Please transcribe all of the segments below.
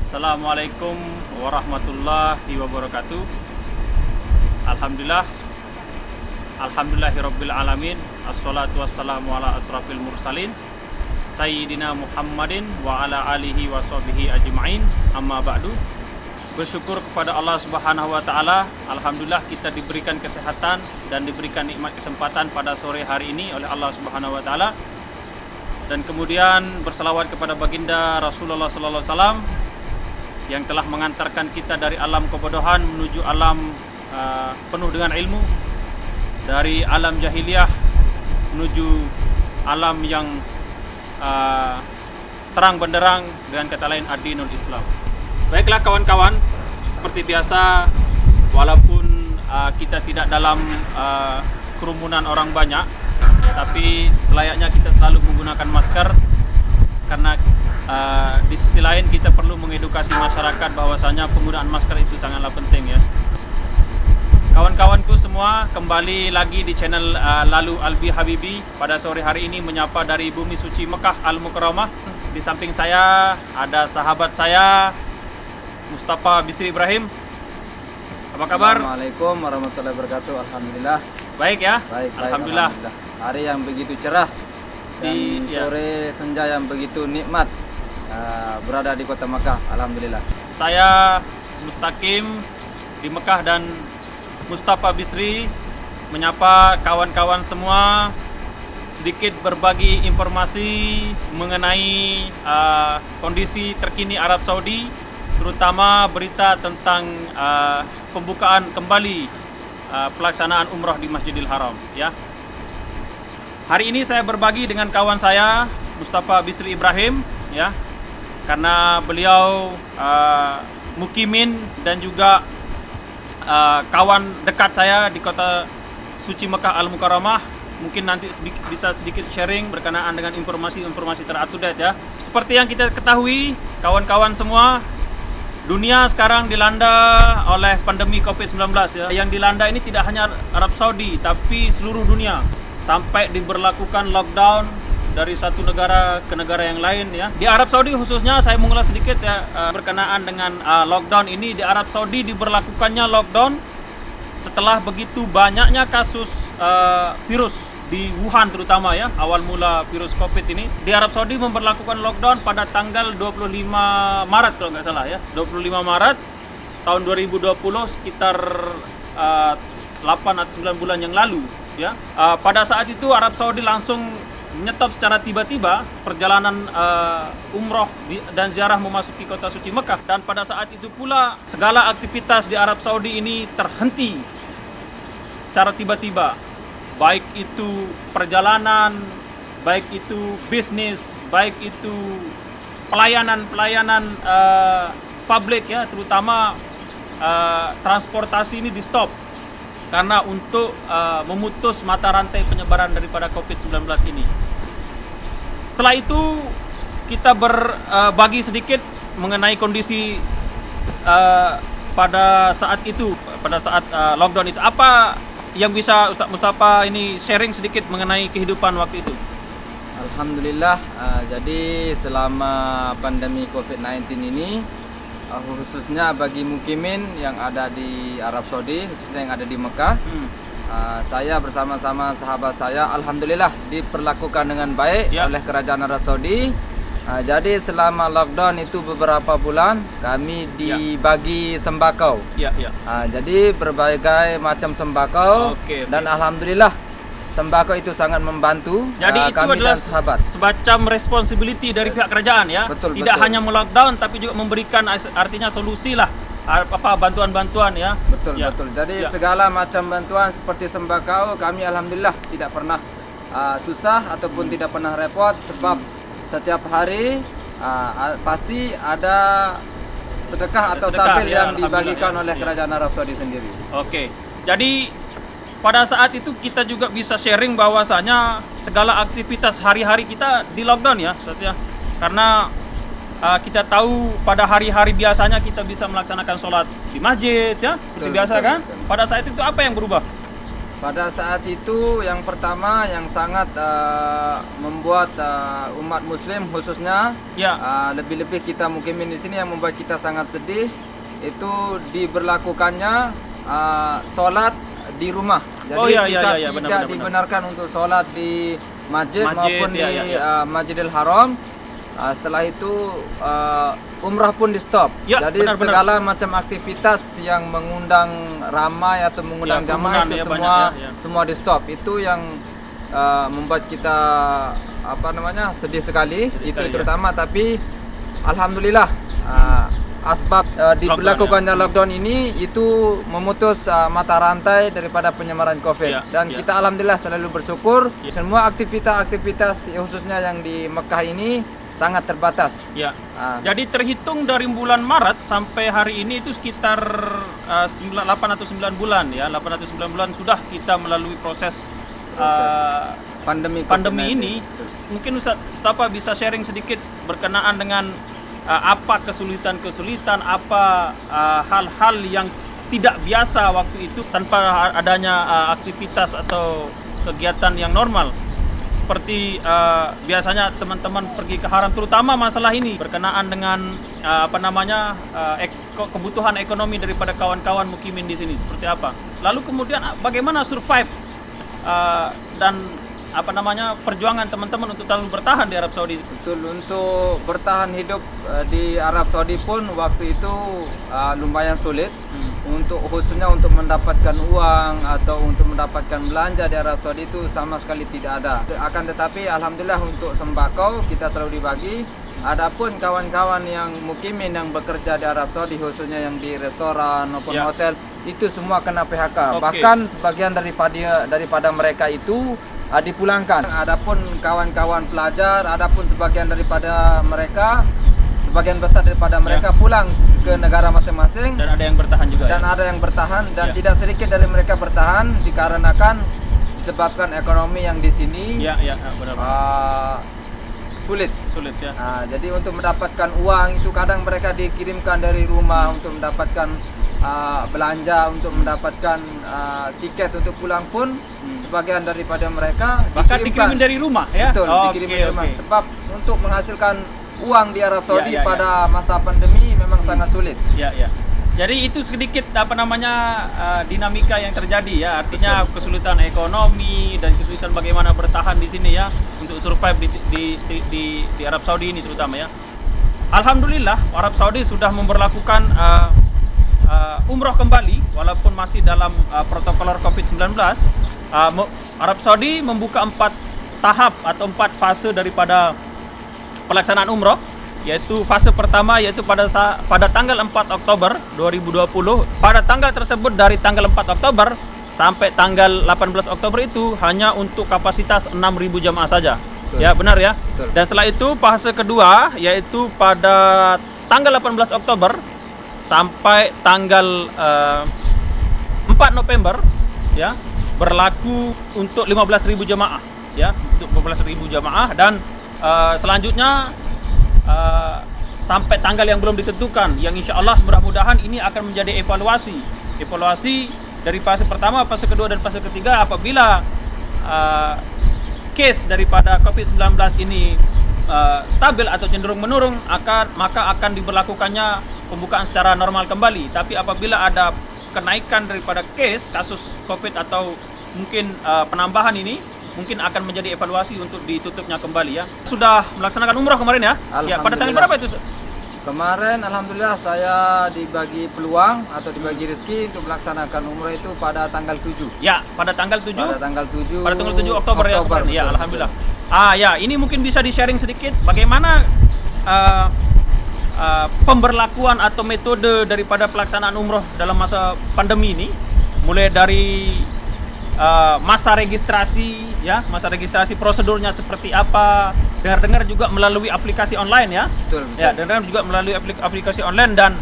Assalamualaikum warahmatullahi wabarakatuh. Alhamdulillah, alhamdulillahirabbil alamin. Assalatu wassalamu ala asrafil mursalin Sayyidina Muhammadin wa ala alihi wa sahbihi ajma'in. Amma ba'du. Bersyukur kepada Allah Subhanahu wa taala. Alhamdulillah kita diberikan kesehatan dan diberikan nikmat kesempatan pada sore hari ini oleh Allah Subhanahu wa taala. Dan kemudian berselawat kepada baginda Rasulullah sallallahu alaihi wasallam yang telah mengantarkan kita dari alam kebodohan menuju alam penuh dengan ilmu, dari alam jahiliyah menuju alam yang terang benderang, dengan kata lain ad-dinul Islam. Baiklah kawan-kawan, seperti biasa, walaupun kita tidak dalam kerumunan orang banyak, tapi selayaknya kita selalu menggunakan masker, karena di sisi lain kita perlu mengedukasi masyarakat bahwasanya penggunaan masker itu sangatlah penting ya. Kawan-kawanku semua, kembali lagi di channel Lalu Albi Habibi pada sore hari ini, menyapa dari bumi suci Mekah Al-Mukarramah. Di samping saya ada sahabat saya Mustafa Bisri Ibrahim. Apa kabar? Assalamualaikum warahmatullahi wabarakatuh. Alhamdulillah. Baik ya? Baik, Alhamdulillah. Hari yang begitu cerah dan sore senja yang begitu nikmat berada di kota Mekah. Alhamdulillah. Saya Mustaqim di Mekah dan Mustafa Bisri menyapa kawan-kawan semua, sedikit berbagi informasi mengenai kondisi terkini Arab Saudi, terutama berita tentang pembukaan kembali pelaksanaan umrah di Masjidil Haram ya. Hari ini saya berbagi dengan kawan saya Mustafa Bisri Ibrahim ya, karena beliau mukimin dan juga kawan dekat saya di kota suci Mekah Al-Mukarramah. Mungkin nanti bisa sedikit sharing berkenaan dengan informasi-informasi terupdate ya. Seperti yang kita ketahui kawan-kawan semua, dunia sekarang dilanda oleh pandemi COVID-19 ya. Yang dilanda ini tidak hanya Arab Saudi tapi seluruh dunia, sampai diberlakukan lockdown dari satu negara ke negara yang lain ya. Di Arab Saudi khususnya, saya mengulas sedikit ya berkenaan dengan lockdown ini. Di Arab Saudi diberlakukannya lockdown setelah begitu banyaknya kasus virus di Wuhan terutama ya, awal mula virus COVID ini. Di Arab Saudi memberlakukan lockdown pada tanggal 25 Maret kalau nggak salah ya. 25 Maret tahun 2020, sekitar 8 atau 9 bulan yang lalu ya. Pada saat itu Arab Saudi langsung menyetop secara tiba-tiba perjalanan umroh dan ziarah memasuki kota suci Mekah. Dan pada saat itu pula segala aktivitas di Arab Saudi ini terhenti secara tiba-tiba, baik itu perjalanan, baik itu bisnis, baik itu pelayanan publik ya, terutama transportasi ini di stop karena untuk memutus mata rantai penyebaran daripada COVID-19 ini. Setelah itu kita berbagi sedikit mengenai kondisi pada saat itu, pada saat lockdown itu. Apa yang bisa Ustaz Mustafa ini sharing sedikit mengenai kehidupan waktu itu? Alhamdulillah. Jadi selama pandemi COVID-19 ini, khususnya bagi mukimin yang ada di Arab Saudi, khususnya yang ada di Mekah, saya bersama-sama sahabat saya alhamdulillah diperlakukan dengan baik oleh kerajaan Arab Saudi. Jadi selama lockdown itu beberapa bulan kami dibagi sembako. Jadi berbagai macam sembako, dan alhamdulillah sembako itu sangat membantu. Jadi itu kami adalah sahabat. Semacam responsibility dari pihak kerajaan ya. Tidak hanya melockdown tapi juga memberikan artinya solusi lah, bantuan-bantuan ya. Betul. Jadi segala macam bantuan seperti sembako kami alhamdulillah tidak pernah susah ataupun tidak pernah repot, sebab setiap hari pasti ada sedekah atau safil yang dibagikan oleh kerajaan Arab Saudi sendiri. Jadi pada saat itu kita juga bisa sharing bahwasanya segala aktivitas hari-hari kita di lockdown ya, karena kita tahu pada hari-hari biasanya kita bisa melaksanakan sholat di masjid ya, seperti biasa kan. Pada saat itu apa yang berubah? Pada saat itu yang pertama yang sangat membuat umat muslim khususnya Ya. lebih-lebih kita mukimin di sini yang membuat kita sangat sedih itu diberlakukannya sholat di rumah. Jadi Oh, iya, kita iya, benar, tidak benar. dibenarkan untuk sholat di masjid maupun iya, di iya. Masjidil Haram. Setelah itu umrah pun di stop. Ya, Jadi benar, benar. segala macam aktivitas yang mengundang ramai atau mengundang Ya, jamaah kerumunan itu ya, semua banyak, ya. semua di stop. Itu yang membuat kita sedih sekali. Sedih Itu sekali, terutama. Tapi alhamdulillah asbab diberlakukannya lockdown ini itu memutus mata rantai daripada penyebaran COVID. Ya, Dan ya. kita alhamdulillah selalu bersyukur Ya. semua aktivitas khususnya yang di Mekah ini sangat terbatas. Ya. Ah. Jadi terhitung dari bulan Maret sampai hari ini itu sekitar 8 atau 9 bulan ya. 8 atau 9 bulan sudah kita melalui proses Pandemi pandemi COVID-19. ini. Mungkin Ustaz Mustafa bisa sharing sedikit berkenaan dengan apa kesulitan-kesulitan, apa hal-hal yang tidak biasa waktu itu tanpa adanya aktivitas atau kegiatan yang normal. Seperti biasanya teman-teman pergi ke haram, terutama masalah ini berkenaan dengan kebutuhan ekonomi daripada kawan-kawan mukimin di sini seperti apa. Lalu kemudian bagaimana survive dan perjuangan teman-teman untuk selalu bertahan di Arab Saudi. Betul, untuk bertahan hidup di Arab Saudi pun waktu itu lumayan sulit. Untuk khususnya untuk mendapatkan uang atau untuk mendapatkan belanja di Arab Saudi itu sama sekali tidak ada. Akan tetapi alhamdulillah untuk sembako kita selalu dibagi. Adapun kawan-kawan yang mukimin yang bekerja di Arab Saudi khususnya yang di restoran maupun Ya. hotel itu semua kena PHK. Oke. Bahkan sebagian daripada mereka itu dipulangkan. Adapun kawan-kawan pelajar, adapun sebagian besar daripada mereka pulang ke negara masing-masing Dan ada yang bertahan juga. dan ya? ada yang bertahan dan Ya. tidak sedikit dari mereka bertahan dikarenakan disebabkan ekonomi yang di sini Ya, benar. sulit. Sulit ya. Jadi untuk mendapatkan uang itu kadang mereka dikirimkan dari rumah untuk mendapatkan belanja, untuk mendapatkan tiket untuk pulang pun sebagian daripada mereka Bahkan dikirimin dari rumah ya. Betul, Oh, dikirimin oke, dari rumah. oke. Sebab untuk menghasilkan uang di Arab Saudi Ya, ya, ya. pada masa pandemi memang sangat sulit. Ya. Jadi itu sedikit dinamika yang terjadi ya. Artinya kesulitan ekonomi dan kesulitan bagaimana bertahan di sini ya untuk survive di Arab Saudi ini terutama ya. Alhamdulillah Arab Saudi sudah memberlakukan umroh kembali walaupun masih dalam protokol COVID-19. Arab Saudi membuka 4 tahap atau 4 fase daripada pelaksanaan umroh, yaitu fase pertama yaitu pada tanggal 4 Oktober 2020. Pada tanggal tersebut dari tanggal 4 Oktober sampai tanggal 18 Oktober itu hanya untuk kapasitas 6.000 jamaah saja. Betul. Ya, benar ya. Betul. Dan setelah itu fase kedua yaitu pada tanggal 18 Oktober sampai tanggal 4 November ya, berlaku untuk 15.000 jamaah ya, untuk 15.000 jamaah dan selanjutnya sampai tanggal yang belum ditentukan, yang insya Allah mudah-mudahan ini akan menjadi evaluasi dari fase pertama, fase kedua dan fase ketiga. Apabila case daripada COVID-19 ini stabil atau cenderung menurun, maka akan diberlakukannya pembukaan secara normal kembali. Tapi apabila ada kenaikan daripada kasus COVID atau mungkin penambahan ini, mungkin akan menjadi evaluasi untuk ditutupnya kembali ya. Sudah melaksanakan umroh kemarin ya? Ya, pada tanggal berapa itu? Kemarin alhamdulillah saya dibagi peluang atau dibagi rezeki untuk melaksanakan umroh itu pada tanggal 7. Ya, pada tanggal 7. Pada tanggal 7. Pada tanggal 7 Oktober ya kemarin. Ya, betul, alhamdulillah. Ya, ini mungkin bisa di-sharing sedikit bagaimana pemberlakuan atau metode daripada pelaksanaan umroh dalam masa pandemi ini, mulai dari masa registrasi ya, masa registrasi prosedurnya seperti apa. Dengar-dengar juga melalui aplikasi online ya. Betul. Ya, dengar juga melalui aplikasi online, dan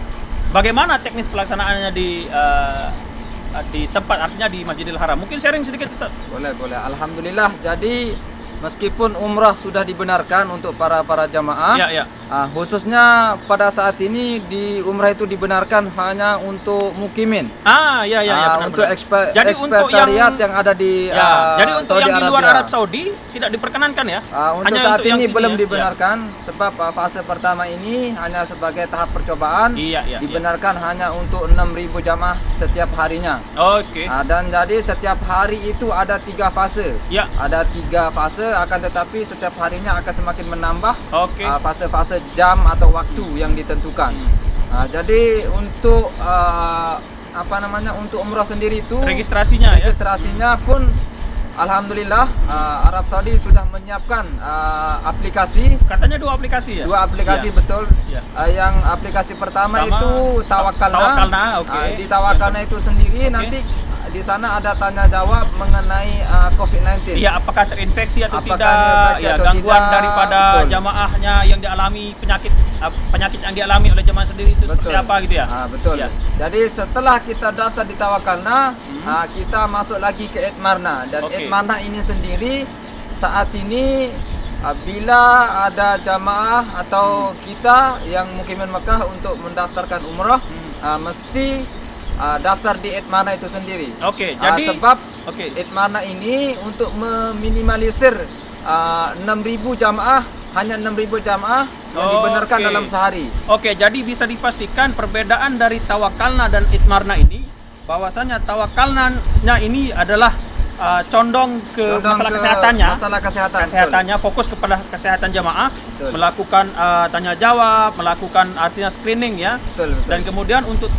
bagaimana teknis pelaksanaannya di tempat, artinya di Masjidil Haram. Mungkin sharing sedikit Ustaz. Boleh. Alhamdulillah. Jadi meskipun umrah sudah dibenarkan untuk para jamaah, Ya, ya. khususnya pada saat ini di umrah itu dibenarkan hanya untuk mukimin. Ya, benar, Untuk benar. Jadi untuk ekspatriat yang ada di jadi untuk Saudi yang di luar Arabia. Arab Saudi tidak diperkenankan ya? Untuk Hanya saat untuk yang ini sini belum ya? dibenarkan sebab fase pertama ini hanya sebagai tahap percobaan. Iya. Dibenarkan hanya untuk 6.000 jamaah setiap harinya. Oke. Dan jadi setiap hari itu ada 3 fase. Ya. Ada 3 fase, akan tetapi setiap harinya akan semakin menambah Oke. fase-fase jam atau waktu yang ditentukan. Jadi untuk untuk umrah sendiri itu registrasinya pun alhamdulillah Arab Saudi sudah menyiapkan aplikasi. Katanya 2 aplikasi ya? 2 aplikasi, Ya. betul. Ya. Yang aplikasi pertama itu Tawakalna. Tawakalna, oke. Di Tawakalna itu sendiri Oke. nanti di sana ada tanya jawab mengenai COVID-19. Iya, apakah terinfeksi atau Apakah tidak? terinfeksi Ya, atau gangguan tidak, daripada betul. jamaahnya yang dialami penyakit yang dialami oleh jamaah sendiri itu seperti Betul. apa gitu ya? Betul. Ya. Jadi setelah kita daftar di Tawakalna, kita masuk lagi ke Etmarna, dan Oke. Etmarna ini sendiri saat ini bila ada jamaah atau kita yang mukimin Mekah untuk mendaftarkan umrah, mesti daftar di Etmarna itu sendiri. Oke, jadi sebab oke. Etmarna ini untuk meminimalisir 6.000 jamaah, hanya 6.000 jamaah yang dibenarkan Oke. dalam sehari. Oke, jadi bisa dipastikan perbedaan dari Tawakalna dan Itmarna ini, bahwasanya Tawakalna ini adalah condong ke masalah kesehatannya. Masalah kesehatan. Kesehatannya fokus kepada kesehatan jamaah, Betul. melakukan tanya jawab, melakukan artinya screening ya. Betul. Dan kemudian untuk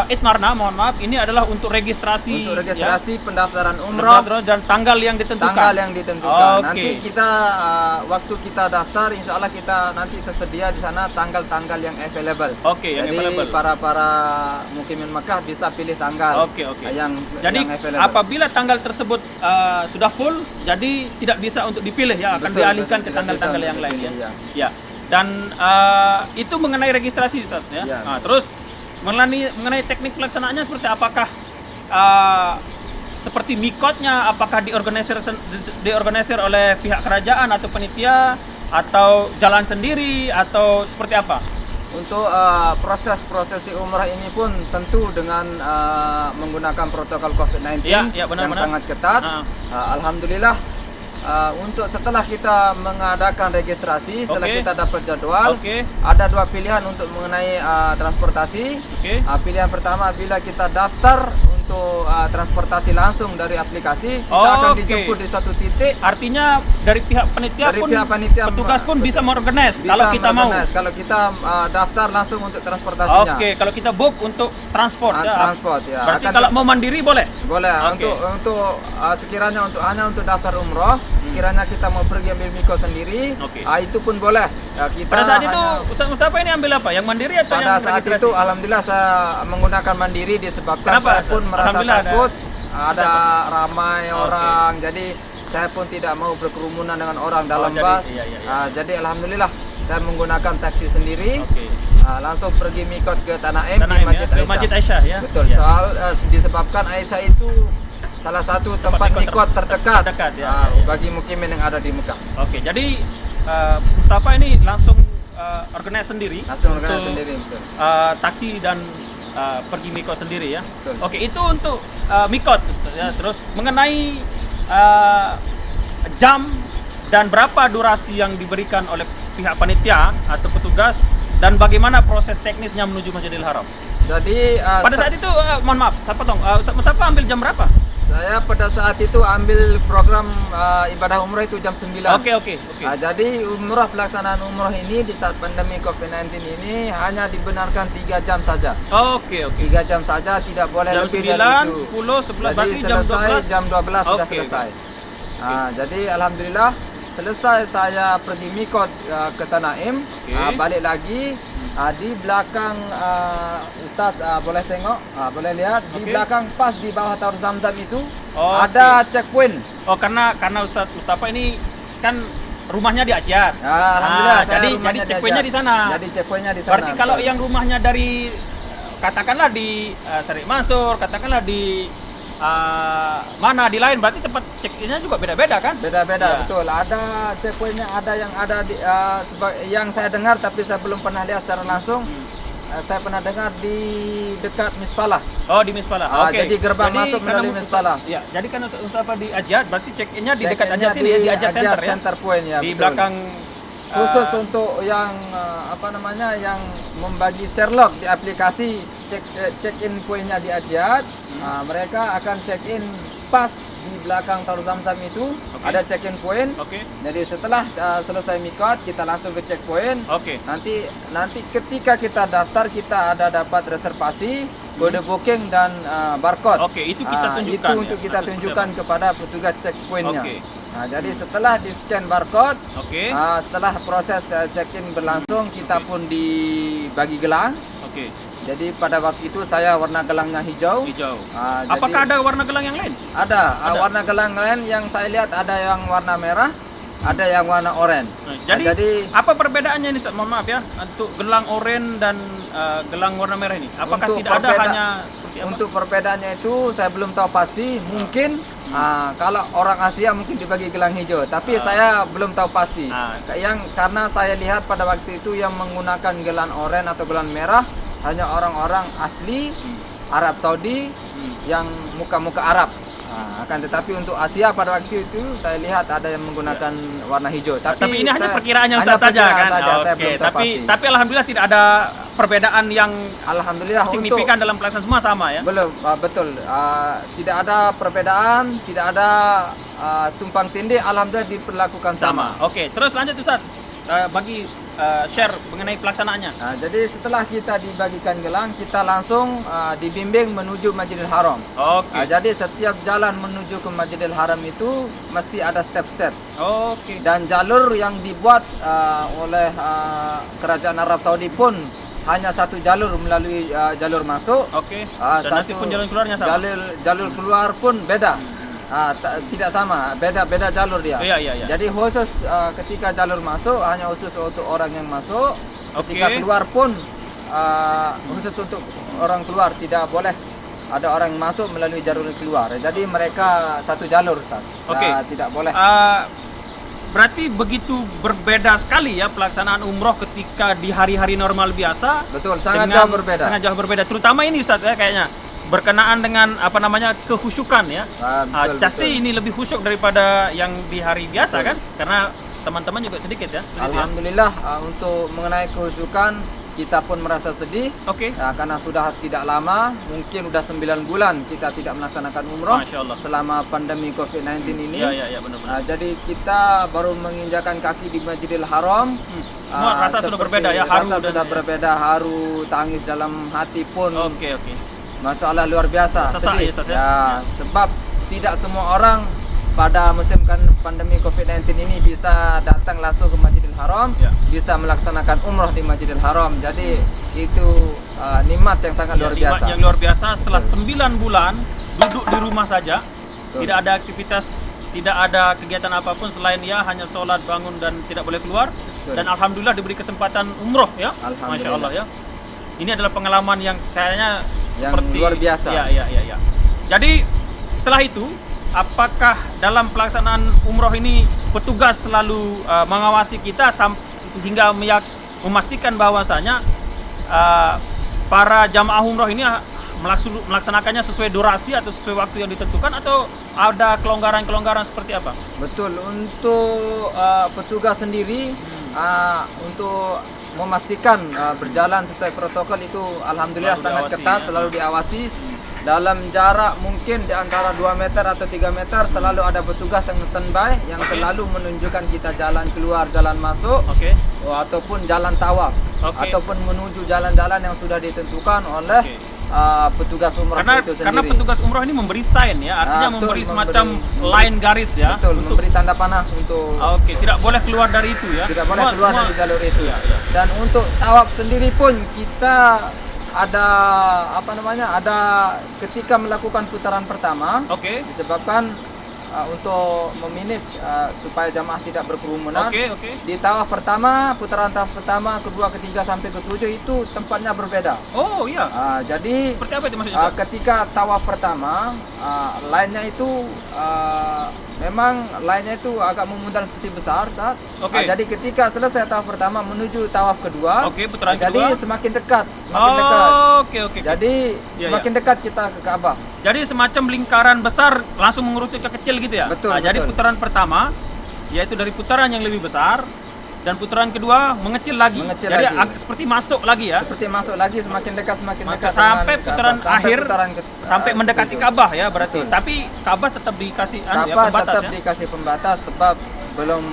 Itmarna, mohon maaf, ini adalah untuk registrasi, Untuk registrasi pendaftaran ya, umrah, dan tanggal yang ditentukan. tanggal yang ditentukan. Oke. Nanti kita waktu kita daftar, insya Allah kita nanti tersedia di sana tanggal-tanggal yang available. Oke, yang Jadi available. para mukimin Makkah bisa pilih tanggal Oke. yang Jadi available. apabila tanggal tersebut sudah full, jadi tidak bisa untuk dipilih ya, akan Betul, dialihkan betul, ke tidak tanggal-tanggal bisa yang lain ya. dipilih, Ya. Dan itu mengenai registrasi, Ustaz ya. Ya. Terus mengenai teknik pelaksanaannya seperti apakah seperti mikotnya, apakah diorganisir oleh pihak kerajaan atau panitia, atau jalan sendiri, atau seperti apa? Untuk prosesi umrah ini pun tentu dengan menggunakan protokol COVID-19 Ya, benar, yang benar. sangat ketat. Alhamdulillah, untuk setelah kita mengadakan registrasi, setelah Oke. kita dapat jadwal, Oke. ada 2 pilihan untuk mengenai transportasi. Oke. Pilihan pertama, bila kita daftar untuk transportasi langsung dari aplikasi, kita akan Oke. dijemput di satu titik. Artinya dari pihak panitia Dari pun, pihak panitia, petugas pun betul. bisa mengorganize Bisa kalau kita mau. mengorganize. Kalau kita daftar langsung untuk transportasinya. Oke, kalau kita book untuk transport ya. Transport ya. Berarti Akan kalau mau mandiri boleh. boleh. Oke. Untuk sekiranya hanya untuk daftar umroh, sekiranya kita mau pergi ambil mikot sendiri, Oke. itu pun boleh. Ya, kita Pada saat itu hanya- Ustaz Mustafa ini ambil apa? Yang mandiri atau pada yang saat registrasi? itu alhamdulillah saya menggunakan mandiri disebabkan Kenapa, saya pun Ustaz? merasa Alhamdulillah takut ada ramai Oke. orang, jadi saya pun tidak mau berkerumunan dengan orang dalam jadi, bus. iya. Jadi alhamdulillah saya menggunakan taksi sendiri. Oke. Langsung pergi mikot ke Tanah M Tanah di M ya, Masjid ke Aisyah. Masjid Aisyah ya. Betul. Iya. Soal disebabkan Aisyah itu salah satu tempat mikot terdekat, terdekat, ya. bagi mukimin yang ada di Mekah. Oke, jadi Mustafa ini langsung organize sendiri. Langsung organize untuk, sendiri, betul. taksi dan pergi mikot sendiri ya. Betul. Oke, itu untuk mikot ya. Terus mengenai jam dan berapa durasi yang diberikan oleh pihak panitia atau petugas, dan bagaimana proses teknisnya menuju Masjidil Haram. Jadi Pada saat itu, mohon maaf, saya potong. Ustaz Mustafa ambil jam berapa? saya pada saat itu ambil program ibadah umrah itu jam 9. Oke. Jadi umrah, pelaksanaan umrah ini di saat pandemi COVID-19 ini hanya dibenarkan 3 jam saja. Oke. 3 jam saja, tidak boleh Jam lebih 9, dari itu. 10, 11, Jadi berarti jam selesai 12. jam 12 sudah Oke. selesai. Jadi alhamdulillah selesai saya pergi mikot ke Tanah M, Oke. balik lagi di belakang Ustaz boleh tengok, boleh lihat di Oke. belakang pas di bawah Taur Zamzam itu Oke. ada checkpoint. Oh, karena Ustaz Mustafa ini kan rumahnya di Ajar. Alhamdulillah saya jadi rumahnya checkpointnya di sana. Jadi checkpointnya di sana. Berarti kalau betul. yang rumahnya dari katakanlah di Sari Mansur, katakanlah di mana di lain, berarti tempat check-innya juga beda-beda kan? Beda-beda, Ya. betul. Ada checkpointnya, ada yang ada di yang saya dengar tapi saya belum pernah lihat secara langsung. Saya pernah dengar di dekat Mispalah. Oh, di Mispalah. Oke. Jadi gerbang masuk karena melalui Mispalah. Ya, jadi kan Mustafa di Ajat, berarti check-innya di dekat Check-innya Ajat sini ya, di Ajat Center ya. Center Point ya. Di betul. belakang Khusus untuk yang yang membagi Sherlock di aplikasi check-in pointnya di Ajat, mereka akan check-in pas di belakang Taru Zamzam itu. Oke. Ada check-in point. Oke. Jadi setelah selesai mikot kita langsung ke checkpoint. Oke. Nanti ketika kita daftar kita ada dapat reservasi, kode booking dan barcode. Oke, itu kita tunjukkan Itu ya, untuk kita atau seperti tunjukkan kepada petugas checkpointnya. Oke. Nah, jadi setelah di scan barcode, Oke. setelah proses check-in berlangsung, kita pun dibagi gelang. Oke. Jadi pada waktu itu saya warna gelangnya hijau. Hijau. Jadi Apakah ada warna gelang yang lain? Ada, Ada. warna gelang lain yang saya lihat ada yang warna merah, ada yang warna oranye. Nah, Jadi apa perbedaannya ini Ustaz? Mohon maaf ya, untuk gelang oranye dan gelang warna merah ini. Apakah Untuk tidak ada hanya seperti apa? untuk perbedaannya itu saya belum tahu pasti. Mungkin kalau orang Asia mungkin dibagi gelang hijau, tapi saya belum tahu pasti. Karena saya lihat pada waktu itu yang menggunakan gelang oranye atau gelang merah hanya orang-orang asli Arab Saudi yang muka-muka Arab. Akan tetapi untuk Asia pada waktu itu saya lihat ada yang menggunakan warna hijau. Tapi ini hanya perkiraannya Ustaz saja kan? Saya Oke, belum tahu pasti. tapi alhamdulillah tidak ada perbedaan yang Alhamdulillah signifikan dalam pelaksanaan semua sama ya? Belum, betul. Tidak ada perbedaan, tidak ada tumpang tindih. Alhamdulillah diperlakukan sama. Oke, terus lanjut Ustaz. Bagi share mengenai pelaksanaannya. Jadi setelah kita dibagikan gelang, kita langsung dibimbing menuju Masjidil Haram. Oke. Jadi setiap jalan menuju ke Masjidil Haram itu mesti ada step-step. Oke. Dan jalur yang dibuat oleh Kerajaan Arab Saudi pun hanya satu jalur melalui jalur masuk. Oke. Dan nanti pun jalan keluarnya sama. Jalur keluar pun beda. Tidak sama, beda jalur dia. Iya. Jadi khusus ketika jalur masuk hanya khusus untuk orang yang masuk. Ketika Oke. keluar pun khusus untuk orang keluar, tidak boleh ada orang yang masuk melalui jalur keluar. Jadi mereka satu jalur, Ustaz. Oke. Tidak boleh. Berarti begitu berbeda sekali ya pelaksanaan umroh ketika di hari-hari normal biasa. Betul, sangat dengan- jauh berbeda. Sangat jauh berbeda. Terutama ini Ustaz ya kayaknya berkenaan dengan kehusyukan ya. Betul, Pasti betul. ini lebih khusyuk daripada yang di hari biasa kan? Karena teman-teman juga sedikit ya. seperti itu ya. Alhamdulillah untuk mengenai kehusukan kita pun merasa sedih. Oke. Karena sudah tidak lama, mungkin sudah 9 bulan kita tidak melaksanakan umroh. Masya Allah. Selama pandemi COVID-19 ini. Iya benar-benar. Jadi kita baru menginjakan kaki di Masjidil Haram. Semua rasa sudah seperti berbeda ya, haru rasa dan sudah ya. berbeda, haru, tangis dalam hati pun. Oke. Masya Allah luar biasa. Sesak sedih. ya, Ustaz, ya? Ya, sebab tidak semua orang pada musim pandemi COVID-19 ini bisa datang langsung ke Masjidil Haram, Ya. bisa melaksanakan umroh di Masjidil Haram. Jadi itu nikmat yang sangat luar Nikmat biasa. yang luar biasa setelah 9 bulan duduk di rumah saja. Betul. Tidak ada aktivitas, tidak ada kegiatan apapun selain ya hanya sholat, bangun dan tidak boleh keluar. Betul. Dan alhamdulillah diberi kesempatan umroh ya. Alhamdulillah. Masya Allah ya. Ini adalah pengalaman yang kayaknya Yang seperti luar biasa. Ya. Jadi setelah itu, apakah dalam pelaksanaan umroh ini petugas selalu mengawasi kita hingga memastikan bahwasanya para jamaah umroh ini melaksanakannya sesuai durasi atau sesuai waktu yang ditentukan, atau ada kelonggaran-kelonggaran seperti apa? Betul, untuk petugas sendiri untuk memastikan berjalan sesuai protokol itu alhamdulillah Selalu sangat diawasi, ketat, ya. selalu diawasi. Dalam jarak mungkin di antara 2 meter atau 3 meter selalu ada petugas yang standby yang Oke. selalu menunjukkan kita jalan keluar, jalan masuk, Oke. ataupun jalan tawaf, Oke. ataupun menuju jalan-jalan yang sudah ditentukan oleh Oke. petugas umroh itu sendiri. Karena petugas umroh ini memberi sign ya, artinya Betul, memberi semacam memberi- line garis ya. Betul, untuk memberi tanda panah untuk Oke, tidak boleh keluar dari itu ya. tidak boleh keluar dari jalur itu. Ya. Dan untuk tawaf sendiri pun kita ada ada ketika melakukan putaran pertama Oke. disebabkan untuk memanage supaya jamaah tidak berkerumunan. Oke. Di tawaf pertama, putaran tawaf pertama, kedua, ketiga sampai ketujuh itu tempatnya berbeda. Oh iya. Jadi Seperti apa itu maksudnya, Ustaz? ketika tawaf pertama, lainnya itu memang lainnya itu agak memudar seperti besar, Ustaz. Oke. Jadi ketika selesai tawaf pertama menuju tawaf kedua, Oke, putaran jadi kedua. semakin dekat, semakin dekat. Oke. Jadi Iya, semakin dekat kita ke Ka'bah. Jadi semacam lingkaran besar langsung mengerucut ke kecil gitu ya? Betul, Jadi betul. putaran pertama, yaitu dari putaran yang lebih besar, dan putaran kedua mengecil lagi. Mengecil Jadi lagi. seperti masuk lagi ya? Seperti masuk lagi semakin dekat Sampai dengan putaran Ka'bah. akhir, sampai Ke- mendekati ketujuh. Ka'bah ya berarti. Betul. Tapi Ka'bah tetap dikasih Ka'bah pembatas tetap ya? dikasih pembatas sebab belum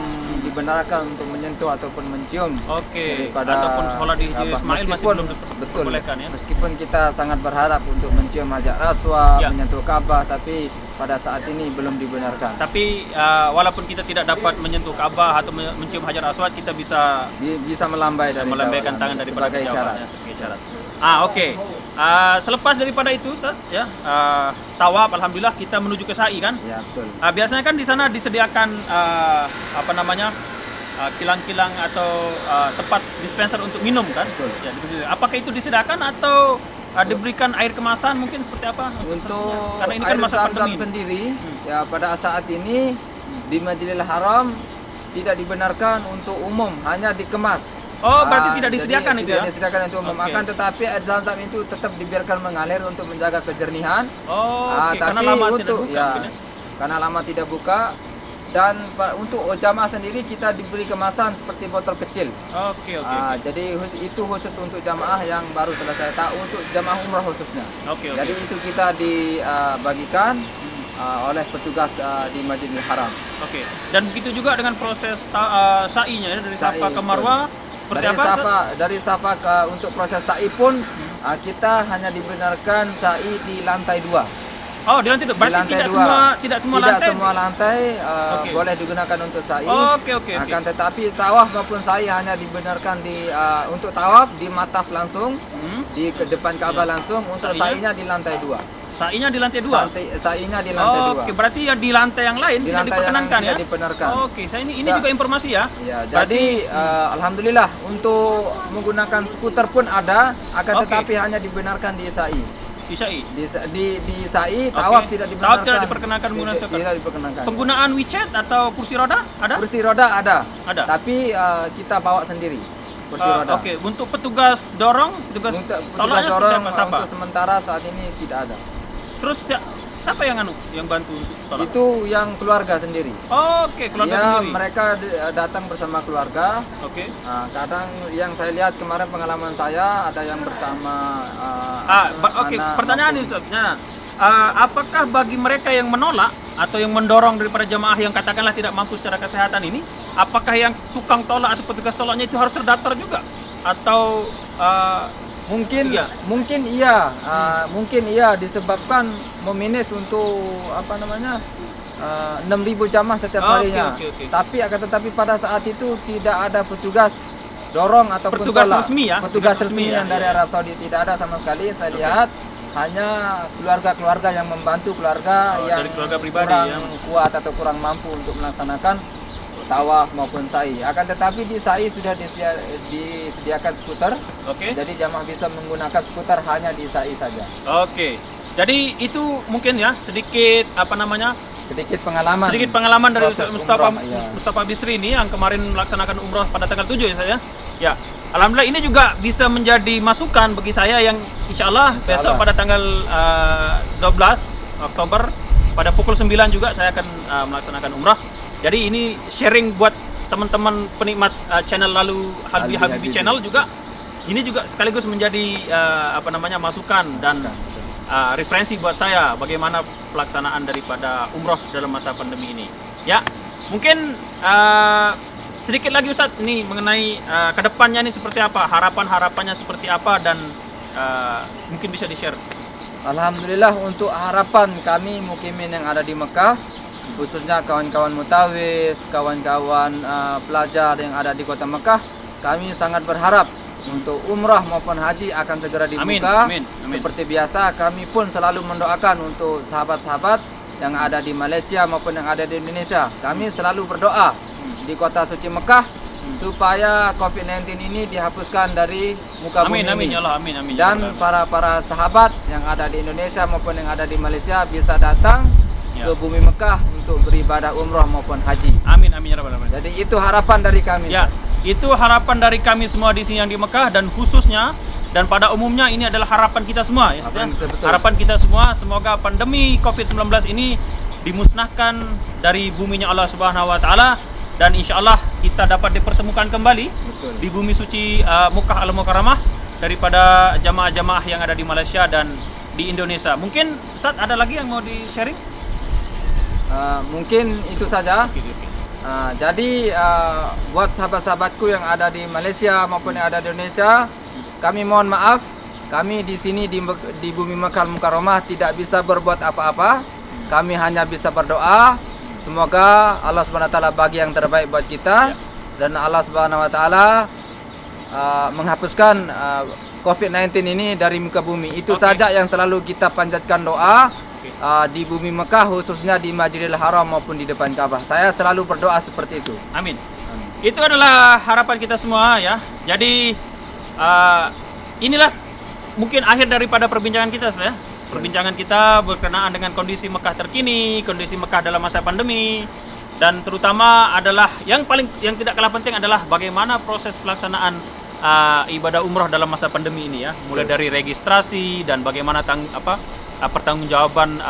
dibenarkan untuk menyentuh ataupun mencium Oke, daripada ataupun sholat di Hijri Ka'bah. Ismail masih Meskipun- belum betul. diperbolehkan ya? Meskipun kita sangat berharap untuk mencium Hajar Aswad, Ya. menyentuh Ka'bah, tapi pada saat ini belum dibenarkan. Tapi walaupun kita tidak dapat menyentuh Ka'bah atau mencium Hajar Aswad, kita bisa Bisa melambai dari melambaikan bawah, tangan daripada sebagai kejauhan, syarat. ya, sebagai syarat. Oke. Selepas daripada itu, Ustaz, ya, tawaf, alhamdulillah kita menuju ke sa'i kan? Ya, betul. Biasanya kan di sana disediakan kilang-kilang atau tempat dispenser untuk minum kan? Betul. Ya, apakah itu disediakan atau diberikan air kemasan mungkin seperti apa? Untuk Karena ini kan air masa Zam-Zam pandemi. sendiri, ya pada saat ini di Masjidil Haram tidak dibenarkan untuk umum, hanya dikemas. Oh, berarti tidak Jadi disediakan itu ya? Tidak disediakan untuk umum. Oke. Akan tetapi air Zam-Zam itu tetap dibiarkan mengalir untuk menjaga kejernihan. Oh, oke. Karena Tapi lama tidak untuk buka mungkin ya? karena lama tidak buka, dan untuk jamaah sendiri kita diberi kemasan seperti botol kecil. Oke. Jadi itu khusus untuk jamaah yang baru selesai, untuk jamaah umrah khususnya. Oke. Jadi itu kita dibagikan oleh petugas di Masjidil Haram. Oke. Dan begitu juga dengan proses sa'inya ya, dari Sa'i, Safa ke Marwah seperti dari apa? Ustaz? Dari Safa untuk proses sa'i pun kita hanya dibenarkan sa'i di lantai 2. Oh, di lantai 2. Berarti lantai tidak dua. semua lantai. Semua lantai Oke. boleh digunakan untuk sa'i. Oke. Akan tetapi tawaf maupun sa'i hanya dibenarkan untuk tawaf di mataf langsung, di depan Ka'bah langsung. Untuk Sa'inya? sa'inya di lantai 2. Sa'inya di lantai 2. Sa'inya di lantai 2. Oke, berarti ya di lantai yang lain Di tidak lantai yang diperkenankan ya? tidak dibenarkan. Oke, saya ini Ya. juga informasi ya. Ya, Berarti, jadi alhamdulillah untuk menggunakan skuter pun ada, akan Oke. tetapi hanya dibenarkan di sa'i. di Sa'i. Di sa'i tawaf Oke. tidak Tawaf dibenarkan. tidak diperkenankan menggunakan skuter. Tidak diperkenankan. Penggunaan WeChat atau kursi roda ada? Kursi roda ada. Ada. Tapi kita bawa sendiri kursi roda. Oke, untuk petugas dorong, petugas Untuk tolaknya seperti dorong apa? Siapa? untuk sementara saat ini tidak ada. Terus siapa yang bantu untuk tolak? Itu yang keluarga sendiri. Oke, keluarga Ya, sendiri. mereka datang bersama keluarga. Oke. Kadang yang saya lihat kemarin pengalaman saya ada yang bersama Oke, anak pertanyaan maupun- nih Ustaz. Nah, apakah bagi mereka yang menolak atau yang mendorong daripada jemaah yang katakanlah tidak mampu secara kesehatan ini, apakah yang tukang tolak atau petugas tolaknya itu harus terdaftar juga? Atau Mungkin Iya. mungkin iya disebabkan memanage untuk 6.000 jamaah setiap Oke, harinya. oke. Tetapi pada saat itu tidak ada petugas dorong ataupun Petugas tolak. resmi ya? Petugas Petugas resmi resmi yang ya, dari iya. Arab Saudi tidak ada sama sekali. Saya lihat hanya keluarga-keluarga yang membantu keluarga yang dari keluarga pribadi kurang ya. kuat atau kurang mampu untuk melaksanakan tawaf maupun sa'i. Akan tetapi di sa'i sudah disediakan skuter. Oke. Jadi jamaah bisa menggunakan skuter hanya di sa'i saja. Oke. Jadi itu mungkin ya sedikit Sedikit pengalaman dari proses Mustafa umroh, iya. Mustafa Bisri ini yang kemarin melaksanakan umroh pada tanggal 7 ya saya. Ya. Alhamdulillah ini juga bisa menjadi masukan bagi saya yang insya Allah besok pada tanggal 12 Oktober pada pukul 9 juga saya akan melaksanakan umrah. Jadi ini sharing buat teman-teman penikmat channel lalu Habibi channel juga. Ini juga sekaligus menjadi masukan dan referensi buat saya bagaimana pelaksanaan daripada umroh dalam masa pandemi ini. Ya, mungkin sedikit lagi Ustadz ini mengenai kedepannya ini seperti apa, harapannya seperti apa dan mungkin bisa di-share. Alhamdulillah untuk harapan kami mukimin yang ada di Mekah, khususnya kawan-kawan mutawif, kawan-kawan pelajar yang ada di kota Mekah, kami sangat berharap untuk umrah maupun haji akan segera dibuka. Amin. Seperti biasa kami pun selalu mendoakan untuk sahabat-sahabat yang ada di Malaysia maupun yang ada di Indonesia. Kami selalu berdoa di kota suci Mekah supaya COVID-19 ini dihapuskan dari muka bumi Amin, amin ini. ya Allah, amin, amin. Dan para sahabat yang ada di Indonesia maupun yang ada di Malaysia bisa datang ke bumi Mekah untuk beribadah umrah maupun haji. Amin, amin ya Rabbal Alamin. Jadi itu harapan dari kami. Ya, itu harapan dari kami semua di sini yang di Mekah, dan khususnya dan pada umumnya ini adalah harapan kita semua ya. Betul. Harapan kita semua, semoga pandemi COVID-19 ini dimusnahkan dari buminya Allah Subhanahu wa taala, dan insyaallah kita dapat dipertemukan kembali di bumi suci Mekah Al-Mukarramah daripada jamaah-jamaah yang ada di Malaysia dan di Indonesia. Mungkin Ustaz ada lagi yang mau di-sharing? Mungkin itu saja. Jadi buat sahabat-sahabatku yang ada di Malaysia maupun yang ada di Indonesia, kami mohon maaf, kami di sini di bumi Mekah Al-Mukarramah tidak bisa berbuat apa-apa. Kami hanya bisa berdoa, semoga Allah Subhanahu wa taala bagi yang terbaik buat kita, dan Allah Subhanahu wa taala menghapuskan COVID-19 ini dari muka bumi. Itu saja yang selalu kita panjatkan doa di bumi Mekah, khususnya di Masjidil Haram maupun di depan Ka'bah. Saya selalu berdoa seperti itu. Amin. Itu adalah harapan kita semua ya. Jadi inilah mungkin akhir daripada perbincangan kita ya. Perbincangan kita berkenaan dengan kondisi Mekah terkini, kondisi Mekah dalam masa pandemi, dan terutama adalah yang tidak kalah penting adalah bagaimana proses pelaksanaan ibadah umroh dalam masa pandemi ini ya. Mulai dari registrasi dan bagaimana pertanggungjawaban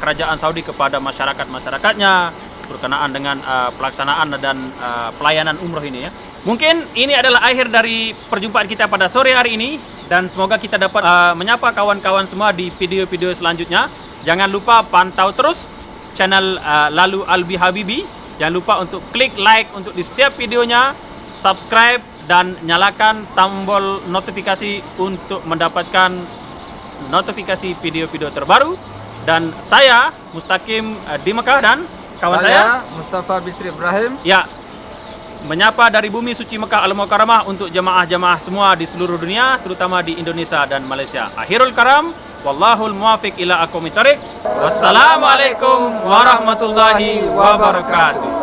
kerajaan Saudi kepada masyarakatnya berkenaan dengan pelaksanaan dan pelayanan umroh ini ya. Mungkin ini adalah akhir dari perjumpaan kita pada sore hari ini, dan semoga kita dapat menyapa kawan-kawan semua di video-video selanjutnya. Jangan lupa pantau terus channel Lalu Albi Habibi. Jangan lupa untuk klik like untuk di setiap videonya, subscribe dan nyalakan tombol notifikasi untuk mendapatkan notifikasi video-video terbaru. Dan saya Mustaqim di Mekah, dan kawan saya Mustafa Bisri Ibrahim. Ya, menyapa dari bumi suci Mekah Al-Mukarramah untuk jemaah-jemaah semua di seluruh dunia, terutama di Indonesia dan Malaysia. Akhirul karam, wallahul muwafiq ila aqwamit thariq. Wassalamualaikum warahmatullahi wabarakatuh.